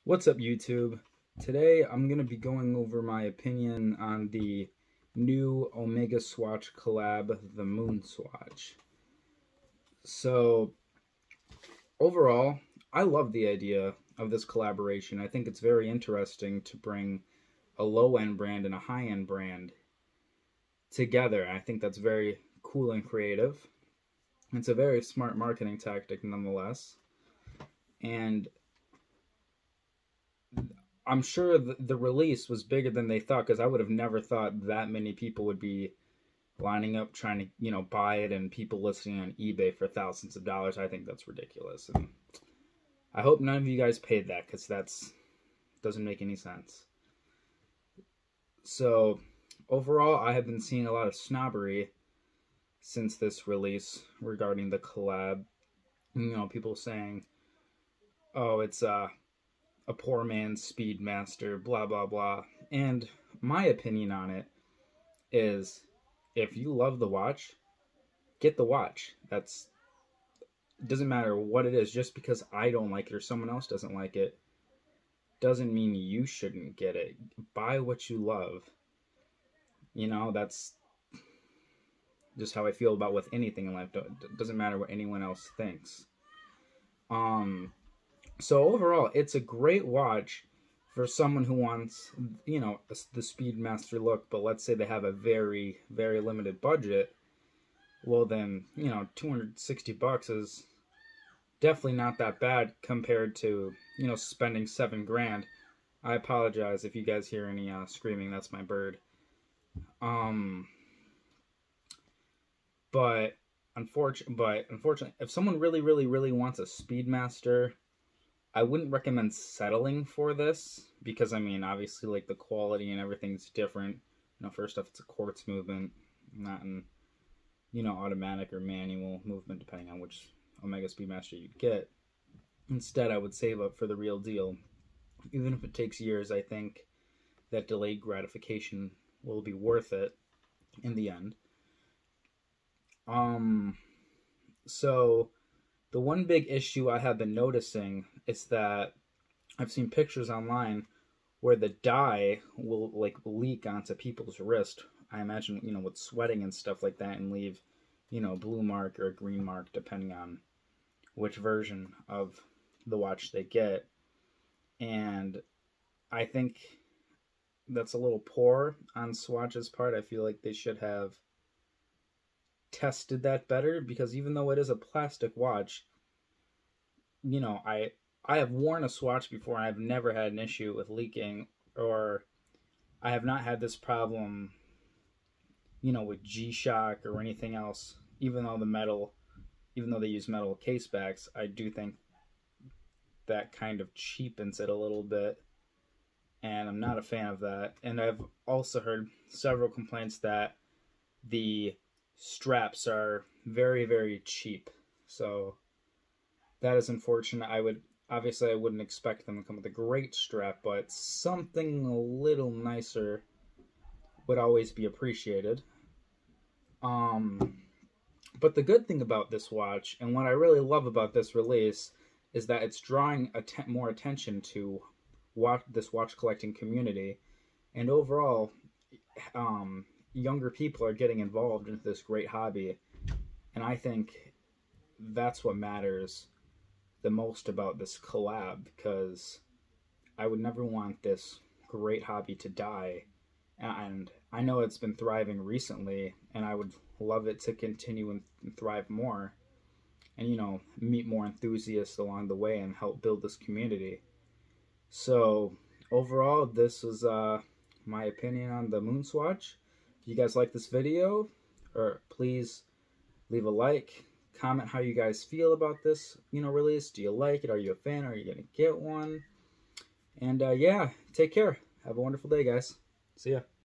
What's up, YouTube? Today I'm going to be going over my opinion on the new Omega Swatch collab, the Moon Swatch. So, overall, I love the idea of this collaboration. I think it's very interesting to bring a low-end brand and a high-end brand together. I think that's very cool and creative. It's a very smart marketing tactic nonetheless. And I'm sure the release was bigger than they thought, because I would have never thought that many people would be lining up trying to, buy it, and people listing on eBay for thousands of dollars. I think that's ridiculous. And I hope none of you guys paid that, because doesn't make any sense. So, overall, I have been seeing a lot of snobbery since this release regarding the collab. People saying, oh, it's a poor man's Speedmaster, blah, blah, blah. And my opinion on it is, if you love the watch, get the watch. It doesn't matter what it is. Just because I don't like it or someone else doesn't like it doesn't mean you shouldn't get it. Buy what you love. That's just how I feel about with anything in life. It doesn't matter what anyone else thinks. So overall, it's a great watch for someone who wants, the Speedmaster look, but let's say they have a very, very limited budget. Well then, $260 is definitely not that bad compared to, spending $7 grand. I apologize if you guys hear any screaming. That's my bird. But unfortunately, if someone really, really, really wants a Speedmaster, I wouldn't recommend settling for this, because obviously, like, the quality and everything's different. First off, it's a quartz movement, not an automatic or manual movement, depending on which Omega Speedmaster you'd get. Instead, I would save up for the real deal. Even if it takes years, I think that delayed gratification will be worth it in the end. So the one big issue I have been noticing is that I've seen pictures online where the dye will leak onto people's wrist. I imagine, with sweating and stuff like that, and leave, a blue mark or a green mark depending on which version of the watch they get. And I think that's a little poor on Swatch's part. I feel like they should have tested that better, because even though it is a plastic watch, I have worn a Swatch before, and I've never had an issue with leaking, or I have not had this problem, with G-Shock or anything else. Even though they use metal case backs, I do think that kind of cheapens it a little bit, and I'm not a fan of that. And I've also heard several complaints that the straps are very, very cheap. So that is unfortunate. I wouldn't expect them to come with a great strap, but something a little nicer would always be appreciated. But the good thing about this watch, and what I really love about this release, is that it's drawing more attention to this watch collecting community, and overall, younger people are getting involved into this great hobby, and I think that's what matters the most about this collab, because I would never want this great hobby to die. And I know it's been thriving recently, and I would love it to continue and thrive more, and meet more enthusiasts along the way and help build this community. So overall, this was my opinion on the Moon Swatch. If you guys like this video, please leave a like, comment how you guys feel about this release. Do you like it? Are you a fan? Are you gonna get one? And yeah, take care. Have a wonderful day, guys. See ya.